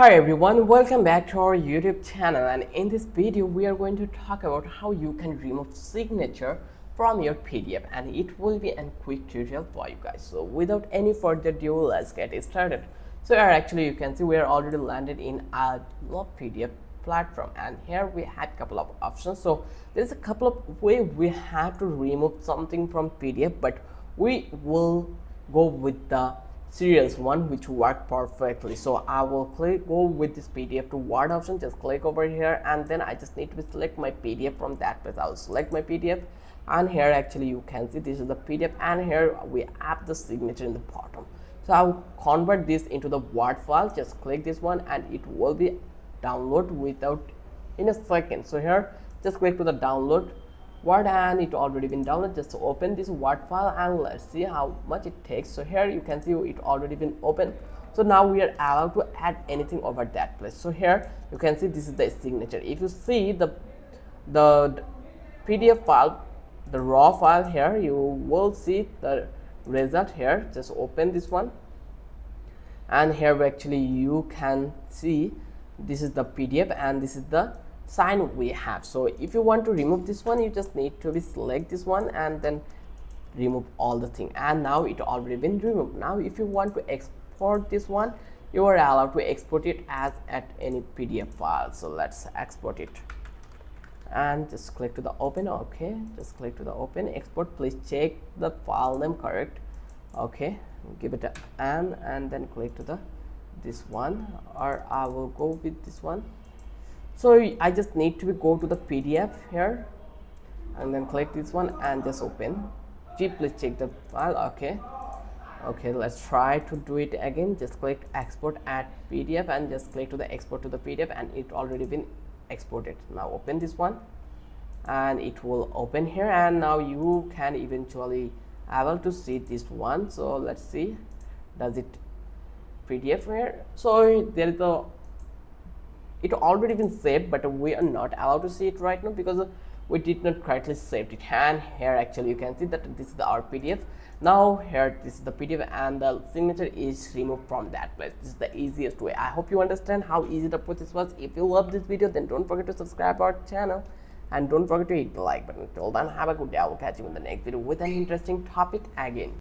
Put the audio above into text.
Hi everyone, welcome back to our YouTube channel, and in this video we are going to talk about how you can remove signature from your PDF, and it will be a quick tutorial for you guys. So without any further ado, let's get it started. So here actually you can see we are already landed in a PDF platform, and here we had a couple of options. So there's a couple of ways we have to remove something from PDF, but we will go with the serials one which work perfectly. So I will go with this PDF to Word option, just click over here, and then I just need to select my PDF from that place. I'll select my PDF, and here actually you can see this is the PDF, and here we have the signature in the bottom. So I'll convert this into the Word file. Just click this one and it will be download without in a second. So here just click to the download Word, and it already been downloaded. Just open this Word file and let's see how much it takes. So here you can see it already been open. So now we are allowed to add anything over that place. So here you can see this is the signature. If you see the PDF file, the raw file, here you will see the result. Here just open this one, and here actually you can see this is the PDF and this is the sign we have. So if you want to remove this one, you just need to select this one and then remove all the thing, and now it already been removed. Now if you want to export this one, you are allowed to export it as at any PDF file. So let's export it and just click to the open. Okay, just click to the open export. Please check the file name correct. Okay, give it a and then click to the this one, or I will go with this one. So I just need to go to the PDF here and then click this one and just open. Please check the file. Okay, let's try to do it again. Just click export at PDF and just click to the export to the PDF, and it already been exported. Now open this one and it will open here, and now you can eventually able to see this one. So let's see, does it PDF here? So there is the it already been saved, but we are not allowed to see it right now because we did not correctly save it. And here actually you can see that this is our PDF. Now here this is the PDF and the signature is removed from that place. This is the easiest way. I hope you understand how easy the process was. If you love this video, then don't forget to subscribe our channel and don't forget to hit the like button. Till then, have a good day. I will catch you in the next video with an interesting topic again.